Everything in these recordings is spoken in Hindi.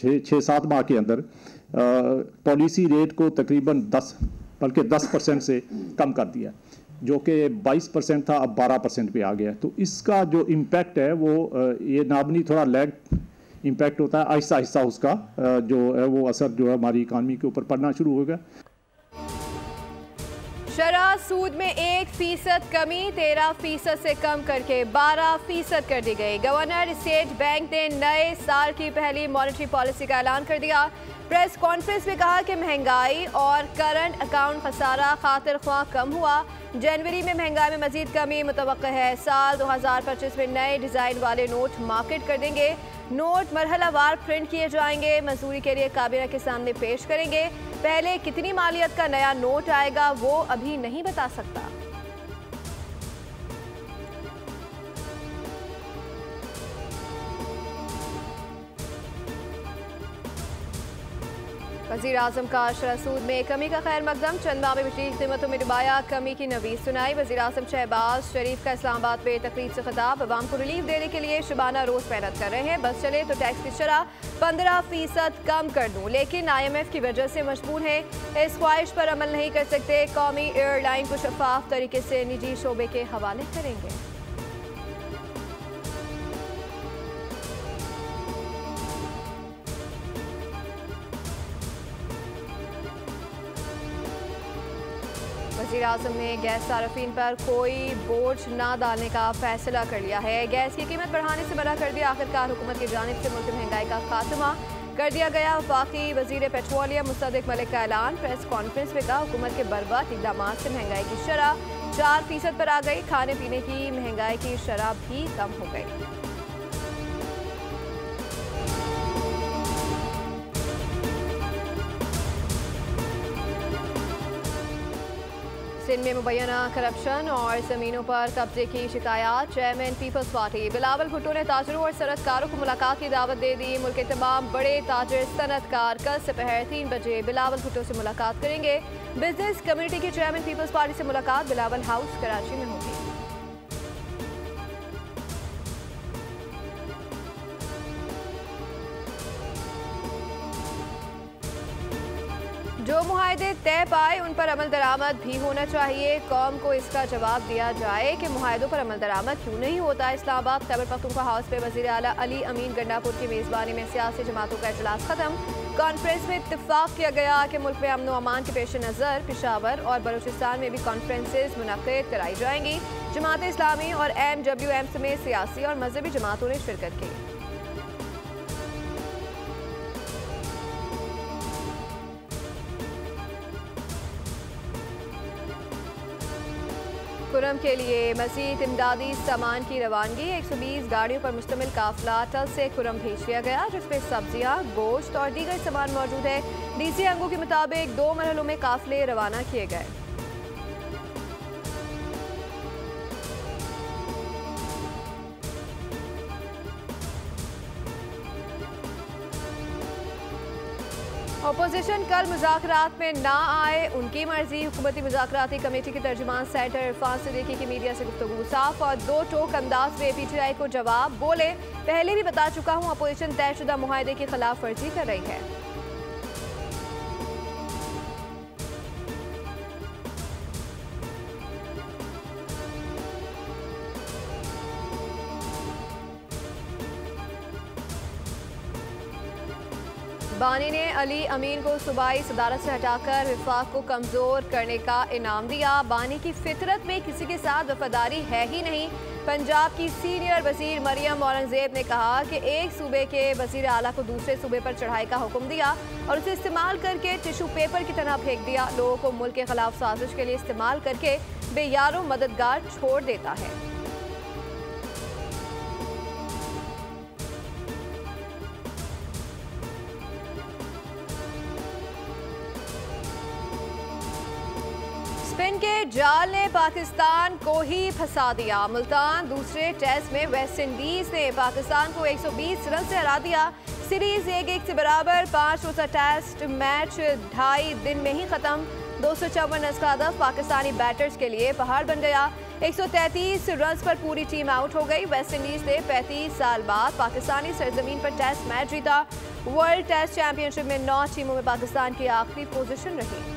6-7 माह के अंदर पॉलिसी रेट को तकरीबन 10% से कम कर दिया, जो कि 22% था, अब 12% पे आ गया। तो इसका जो इम्पैक्ट है वो ये नाबनी थोड़ा लैग इम्पैक्ट होता है, आहिस्ता आहिस्ता उसका जो है वो असर जो है हमारी इकानमी के ऊपर पड़ना शुरू होगा। शरह सूद में 1% कमी 13% से कम करके 12% कर दी गई। गवर्नर स्टेट बैंक ने नए साल की पहली मॉनेटरी पॉलिसी का ऐलान कर दिया। प्रेस कॉन्फ्रेंस में कहा कि महंगाई और करंट अकाउंट खसारा खातिर ख्वाह कम हुआ। जनवरी में महंगाई में मजीद कमी मुतवक्का है। साल 2025 में नए डिज़ाइन वाले नोट मार्केट कर देंगे। नोट मरहलावार प्रिंट किए जाएंगे। मजदूरी के लिए काबीना के सामने पेश करेंगे। पहले कितनी मालियत का नया नोट आएगा वो अभी नहीं बता सकता। वज़ीर आज़म का शरह सूद में कमी का खैर मकदम। चंद माह में बिजली की कीमतों में दुबारा कमी की नवीद सुनाई। वज़ीर आज़म शहबाज शरीफ का इस्लामाबाद में तकरीर से खिताब। अवाम को रिलीफ देने के लिए शुबाना रोज़ मेहनत कर रहे हैं। बस चले तो टैक्स की शरह 15% कम कर दूँ, लेकिन IMF की वजह से मजबूर हैं। इस ख्वाहिश पर अमल नहीं कर सकते। कौमी एयरलाइन को शफाफ तरीके से निजी शोबे के हवाले करेंगे। वज़ीर आज़म ने गैस सार्फिन पर कोई बोझ न डालने का फैसला कर लिया है। गैस की कीमत बढ़ाने से मना कर दिया। आखिरकार हुकूमत की जानिब से मुल्क महंगाई का खात्मा कर दिया गया। वफाकी वज़ीर पेट्रोलियम मुस्तदिक मलिक का ऐलान। प्रेस कॉन्फ्रेंस में कहा हुकूमत के बर्बाद इक़दामात से महंगाई की शरह 4% पर आ गई। खाने पीने की महंगाई की शरह भी कम हो गई। सिंध में मुबैना करप्शन और ज़मीनों पर कब्जे की शिकायत। चेयरमैन पीपल्स पार्टी बिलावल भुट्टो ने ताजरों और सनतकारों को मुलाकात की दावत दे दी। मुल्क के तमाम बड़े ताजिर सनतकार कल दोपहर 3 बजे बिलावल भुट्टो से मुलाकात करेंगे। बिजनेस कम्युनिटी के चेयरमैन पीपल्स पार्टी से मुलाकात बिलावल हाउस कराची में होगी। जो मुआहदे तय पाए उन पर अमल दरामद भी होना चाहिए। कौम को इसका जवाब दिया जाए कि मुआहदों पर अमल दरामद क्यों नहीं होता। इस्लामाबाद खैबर पख्तूनख्वा हाउस में वज़ीर आला अली अमीन गंडापुर की मेज़बानी में सियासी जमातों का इजलास खत्म। कॉन्फ्रेंस में इत्तेफाक किया गया कि मुल्क में अमन व अमान के पेश नज़र पेशावर और बलूचिस्तान में भी कॉन्फ्रेंसेज मुनक़्क़िद कराई जाएंगी। जमात इस्लामी और MWM समेत सियासी और मजहबी जमातों ने शिरकत की। कुरम के लिए मज़ीद इमदादी सामान की रवानगी। 120 गाड़ियों पर मुश्तमिल काफिला टल से कुरम भेज दिया गया, जिसमें सब्जियां, गोश्त और दीगर सामान मौजूद है। DC अंगों के मुताबिक 2 मरहलों में काफिले रवाना किए गए। अपोजिशन कल मुज़ाकरात में ना आए, उनकी मर्जी। हुकूमती मुज़ाकराती कमेटी के तर्जुमान सेनेटर इरफान सिद्दीकी की मीडिया से गुफ्तगू। साफ और दो टोक अंदाज में PTI को जवाब। बोले, पहले भी बता चुका हूँ अपोजिशन तयशुदा मुआहदे की खिलाफ वर्जी कर रही है। बानी ने अली अमीन को सूबाई सदारत से हटाकर विफाक को कमज़ोर करने का इनाम दिया। बानी की फितरत में किसी के साथ वफादारी है ही नहीं। पंजाब की सीनियर वजीर मरियम औरंगजेब ने कहा कि एक सूबे के वजीर आला को दूसरे सूबे पर चढ़ाई का हुक्म दिया और उसे इस्तेमाल करके टिश्यू पेपर की तरह फेंक दिया। लोगों को मुल्क के खिलाफ साजिश के लिए इस्तेमाल करके बेयारों मददगार छोड़ देता है। स्पिन के जाल ने पाकिस्तान को ही फंसा दिया। मुल्तान दूसरे टेस्ट में वेस्ट इंडीज ने पाकिस्तान को 120 रन से हरा दिया। सीरीज 1-1 से बराबर। 5 रोजा टेस्ट मैच 2.5 दिन में ही खत्म। 254 रन का हदफ पाकिस्तानी बैटर्स के लिए पहाड़ बन गया। 133 रन पर पूरी टीम आउट हो गई। वेस्ट इंडीज ने 35 साल बाद पाकिस्तानी सरजमीन पर टेस्ट मैच जीता। वर्ल्ड टेस्ट चैंपियनशिप में 9 टीमों में पाकिस्तान की आखिरी पोजीशन रही।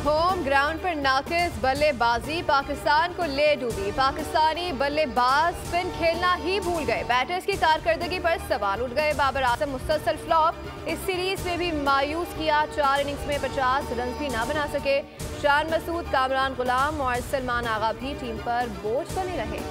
होम ग्राउंड पर नाकिस बल्लेबाजी पाकिस्तान को ले डूबी। पाकिस्तानी बल्लेबाज स्पिन खेलना ही भूल गए। बैटर्स की कारकर्दगी पर सवाल उठ गए। बाबर आजम मुसलसल फ्लॉप। इस सीरीज में भी मायूस किया। 4 इनिंग्स में 50 रन भी ना बना सके। शान मसूद, कामरान गुलाम और सलमान आगा भी टीम पर बोझ बने रहे।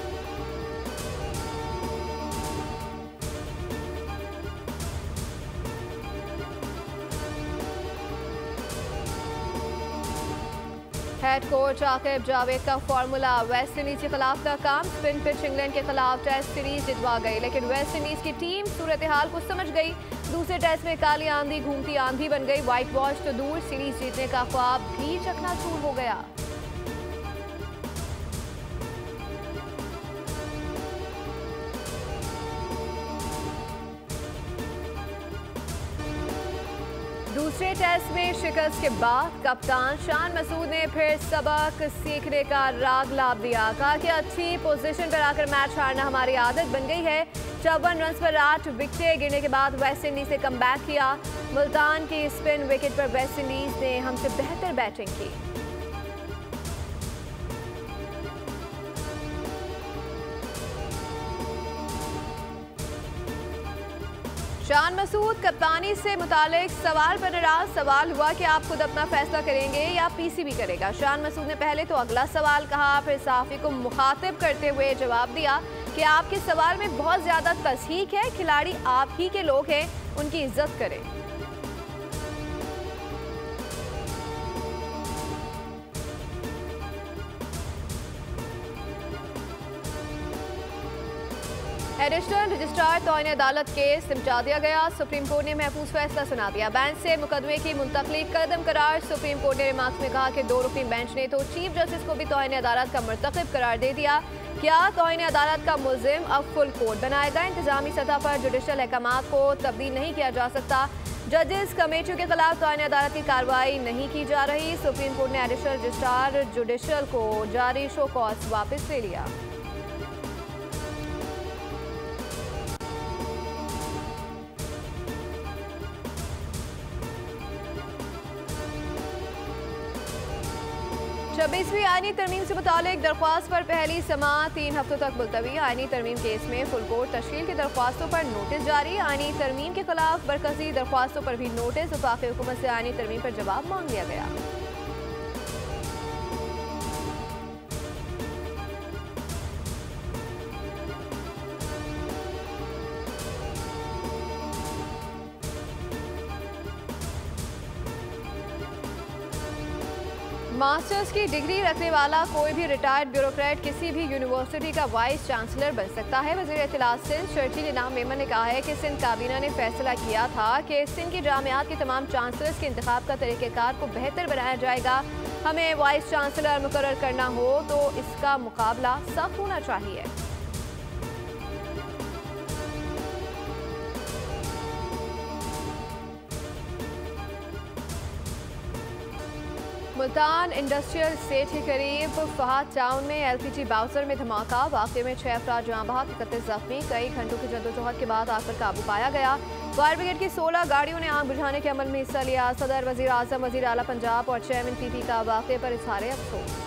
हेड कोच आकिब जावेद का फॉर्मूला वेस्ट इंडीज के खिलाफ नाकाम। स्पिन पिच इंग्लैंड के खिलाफ टेस्ट सीरीज जितवा गई, लेकिन वेस्ट इंडीज की टीम सूरत हाल को समझ गई। दूसरे टेस्ट में काली आंधी घूमती आंधी बन गई। व्हाइट वॉश तो दूर, सीरीज जीतने का ख्वाब भी चकनाचूर हो गया। दूसरे टेस्ट में शिकस्त के बाद कप्तान शान मसूद ने फिर सबक सीखने का राग लाभ दिया। कहा कि अच्छी पोजीशन पर आकर मैच हारना हमारी आदत बन गई है। 54 रन पर 8 विकेटें गिरने के बाद वेस्ट इंडीज ने कमबैक किया। मुल्तान की स्पिन विकेट पर वेस्ट इंडीज ने हमसे बेहतर बैटिंग की। शान मसूद कप्तानी से मुतालिक सवाल पर नाराज। सवाल हुआ कि आप खुद अपना फैसला करेंगे या पीसीबी करेगा। शान मसूद ने पहले तो अगला सवाल कहा, फिर सहाफी को मुखातिब करते हुए जवाब दिया कि आपके सवाल में बहुत ज्यादा तस्हीक है। खिलाड़ी आप ही के लोग हैं, उनकी इज्जत करें। एडिशनल रजिस्ट्रार तौहीन अदालत केस निपटा दिया गया। सुप्रीम कोर्ट ने महफूज फैसला सुना दिया। बेंच से मुकदमे की मुंतकली कदम करार। सुप्रीम कोर्ट ने रिमार्क्स में कहा कि 2 रुकनी बेंच ने तो चीफ जस्टिस को भी तौहीन अदालत का मर्तकब करार दे दिया। क्या तौहीन अदालत का मुल्जिम अब फुल कोर्ट बनाएगा? इंतजामी सतह पर जुडिशल अहकामात को तब्दील नहीं किया जा सकता। जजेस कमेटियों के खिलाफ तौहीन अदालत की कार्रवाई नहीं की जा रही। सुप्रीम कोर्ट ने एडिशनल रजिस्ट्रार जुडिशल को जारी शो कॉज वापस ले लिया। छब्बीसवीं आईनी तरमीम से मुतालिक दरख्वास्त पर पहली समाअत 3 हफ्तों तक मुलतवी। आईनी तरमीम केस में फुल कोर्ट तश्कील की दरख्वास्तों पर नोटिस जारी। आईनी तरमीम के खिलाफ बरकसी दरख्वास्तों पर भी नोटिस। वफाकी हुकूमत से आईनी तरमीम पर जवाब मांग लिया गया। मास्टर्स की डिग्री रखने वाला कोई भी रिटायर्ड ब्यूरोक्रेट किसी भी यूनिवर्सिटी का वाइस चांसलर बन सकता है। वज़ीर इत्तलात सिंध शर्जील इनाम मेमन ने कहा है कि सिंध काबीना ने फैसला किया था कि सिंध की जामियात के तमाम चांसलर्स के इंतखाब का तरीक़ेकार को बेहतर बनाया जाएगा। हमें वाइस चांसलर मुकर्रर करना हो तो इसका मुकाबला सख्त होना चाहिए। मुल्तान इंडस्ट्रियल स्टेट के करीब फहाद टाउन में एलपीजी बाउसर में धमाका। वाक़े में 6 अफराद जहाँ बहक, 31 जख्मी। कई घंटों की जद्दोजहद के बाद आखिर काबू पाया गया। फायर ब्रिगेड की 16 गाड़ियों ने आग बुझाने के अमल में हिस्सा लिया। सदर, वज़ीर आज़म, वज़ीर आला पंजाब और चेयरमैन पीपी का वाक़े पर इज़हार अफसोस।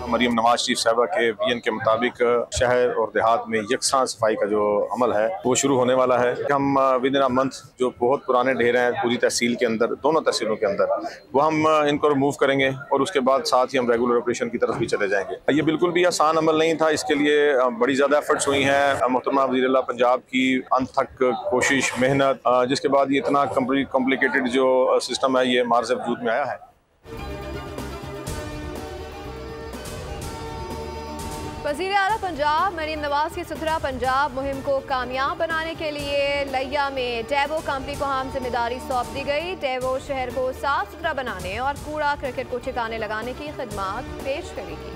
मरीम नवाज शरीफ साहबा के विजन के मुताबिक शहर और देहात में यकसां सफाई का जो अमल है वो शुरू होने वाला है। हम विद इन अ मंथ जो बहुत पुराने ढेर हैं पूरी तहसील के अंदर, दोनों तहसीलों के अंदर, वो हम इनको रिमूव करेंगे और उसके बाद साथ ही हम रेगुलर ऑपरेशन की तरफ भी चले जाएंगे। ये बिल्कुल भी आसान अमल नहीं था। इसके लिए बड़ी ज़्यादा एफर्ट्स हुई हैं। मोहतरमा वज़ीर आला पंजाब की अंत तक कोशिश, मेहनत, जिसके बाद ये इतना कॉम्प्लिकेटेड जो सिस्टम है ये मार्ज़ वजूद में आया है। वज़ीर आला पंजाब मरीम नवाज की सुथरा पंजाब मुहिम को कामयाब बनाने के लिए लिया में टेवो कंपनी को अहम जिम्मेदारी सौंप दी गई। टेवो शहर को साफ सुथरा बनाने और कूड़ा क्रिकेट को ठिकाने लगाने की खिदमत पेश करेगी।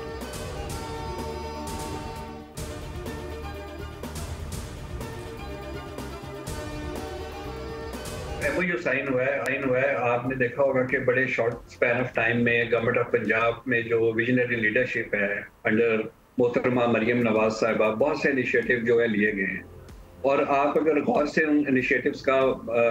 जो साइन हुआ है आपने देखा होगा कि बड़े शॉर्ट स्पैन ऑफ टाइम में गवर्नमेंट ऑफ पंजाब में जो विजनरी लीडरशिप है अंडर मोहतरमा मरियम नवाज साहिबा, बहुत से इनिशिएटिव जो है लिए गए हैं। और आप अगर गौर से उन इनिशिएटिव्स का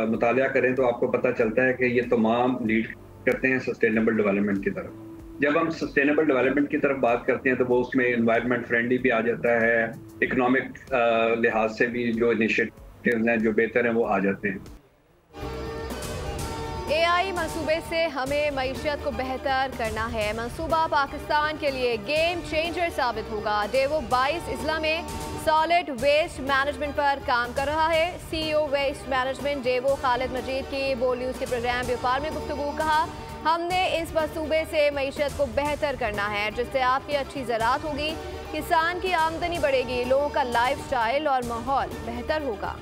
मुतालिया करें तो आपको पता चलता है कि ये तमाम लीड करते हैं सस्टेनेबल डेवलपमेंट की तरफ। जब हम सस्टेनेबल डेवलपमेंट की तरफ बात करते हैं तो वो उसमें एनवायरनमेंट फ्रेंडली भी आ जाता है, इकोनॉमिक लिहाज से भी जो इनिशिएटिव्स हैं जो बेहतर हैं वो आ जाते हैं। AI मंसूबे से हमें मईशत को बेहतर करना है। मंसूबा पाकिस्तान के लिए गेम चेंजर साबित होगा। डेवो 22 इजला में सॉलिड वेस्ट मैनेजमेंट पर काम कर रहा है। CEO वेस्ट मैनेजमेंट डेवो खालिद मजीद की बोल न्यूज़ के प्रोग्राम व्यापार में गुफ्तगू कहा, हमने इस मंसूबे से मईशत को बेहतर करना है जिससे आपकी अच्छी ज़राअत होगी, किसान की आमदनी बढ़ेगी, लोगों का लाइफ स्टाइल और माहौल बेहतर होगा।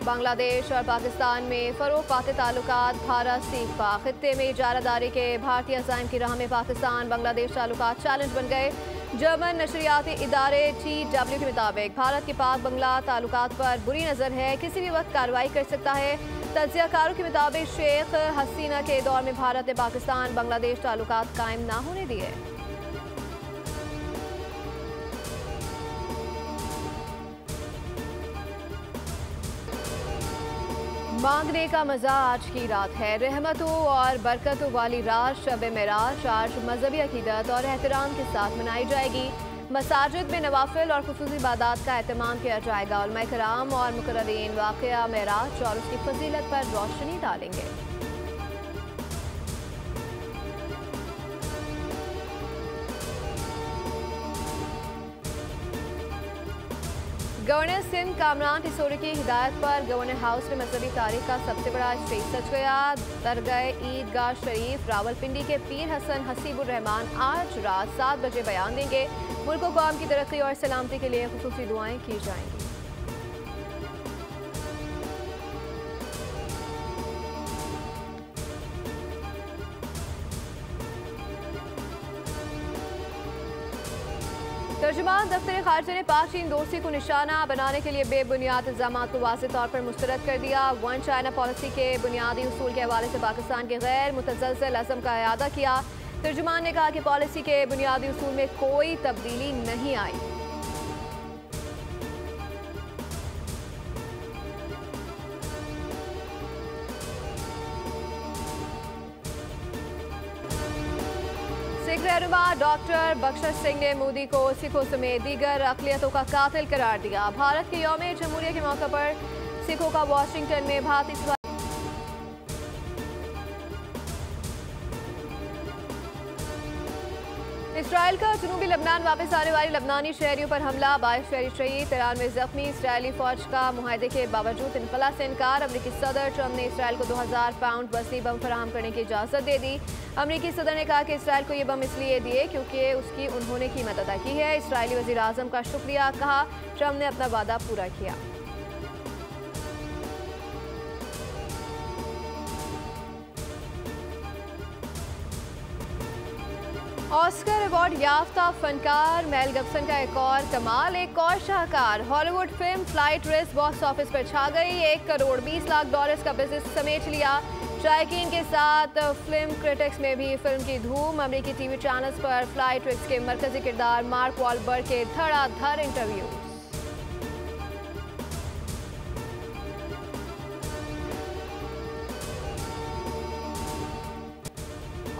बांग्लादेश और पाकिस्तान में फरोग पाते ताल्लुकात भारत सीख पा। खित्ते में इजारादारी के भारतीय अज़ाइम की राह में पाकिस्तान बांग्लादेश ताल्लुकात चैलेंज बन गए। जर्मन नशरियाती इदारे TW के मुताबिक भारत के पाक बांग्ला ताल्लुकात पर बुरी नज़र है, किसी भी वक्त कार्रवाई कर सकता है। तज्ज़ियाकारों के मुताबिक शेख हसीना के दौर में भारत ने पाकिस्तान बांग्लादेश ताल्लुकात कायम ना होने दिए। मांगने का मज़ा आज की रात है। रहमतों और बरकतों वाली रात शब मेराज आज मजहबी अकीदत और एहतराम के साथ मनाई जाएगी। मसाजिद में नवाफिल और खुसूसी इबादत का एहतमाम किया जाएगा। उलमा कराम और मुकर्ररीन वाक़या मेराज और उसकी फजीलत पर रोशनी डालेंगे। गवर्नर सिंध कामरान टिसोरी की हिदायत पर गवर्नर हाउस में मजहबी तारीख का सबसे बड़ा स्टेज सज गया। दरगाह ईदगाह शरीफ रावलपिंडी के पीर हसन हसीबुर रहमान आज रात 7 बजे बयान देंगे। मुल्क व कौम की तरक्की और सलामती के लिए खुसूसी दुआएं की जाएंगी। तर्जुमान दफ्तर खारजा ने पाक चीन दोस्ती को निशाना बनाने के लिए बेबुनियाद इल्जाम को वाज़ेह तौर पर मुस्तरद कर दिया। वन चाइना पॉलिसी के बुनियादी उसूल के हवाले से पाकिस्तान के गैर मुतज़लज़ल अज़्म का इआदा किया। तर्जुमान ने कहा कि पॉलिसी के बुनियादी उसूल में कोई तब्दीली नहीं आई। सिख रहनुमा डॉक्टर बख्शश सिंह ने मोदी को सिखों समेत दीगर अक़लियतों का कातिल करार दिया। भारत के यौम जमहूरिया के मौके पर सिखों का वाशिंगटन में भारतीय इसराइल का जनूबी लबनान वापस आने वाली लबनानी शहरियों पर हमला, 22 शहरी शहीद, 93 जख्मी। इसराइली फौज का मुआहदे के बावजूद इनखला से इनकार। अमरीकी सदर ट्रंप ने इसराइल को 2000 पाउंड वसी बम फराहम करने की इजाज़त दे दी। अमरीकी सदर ने कहा कि इसराइल को ये बम इसलिए दिए क्योंकि उसकी उन्होंने कीमत अदा की है। इसराइली वज़ीर आज़म का शुक्रिया, कहा ट्रंप ने अपना वादा पूरा किया। ऑस्कर अवार्ड याफ्ता फनकार मेल गिब्सन का एक और कमाल, एक और शाहकार। Hollywood film Flight Risk box office पर छा गई, $1 करोड़ 20 लाख का बिजनेस समेट लिया। शायकीन के साथ फिल्म क्रिटिक्स में भी फिल्म की धूम। अमेरिकी टीवी चैनल्स पर फ्लाइट रिस्क के मरकजी किरदार मार्क वॉलबर्ग के धड़ाधड़ इंटरव्यू।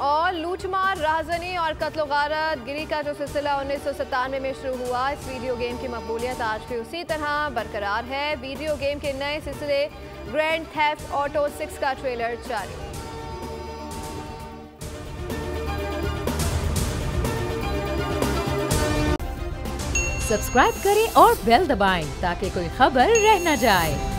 और लूटमार, राहजनी और कत्ल गारत गिरी का जो सिलसिला 1997 में शुरू हुआ, इस वीडियो गेम की मकबूलियत आज भी उसी तरह बरकरार है। वीडियो गेम के नए सिलसिले ग्रैंड थेफ्ट ऑटो 6 का ट्रेलर जारी। सब्सक्राइब करें और बेल दबाएं ताकि कोई खबर रह न जाए।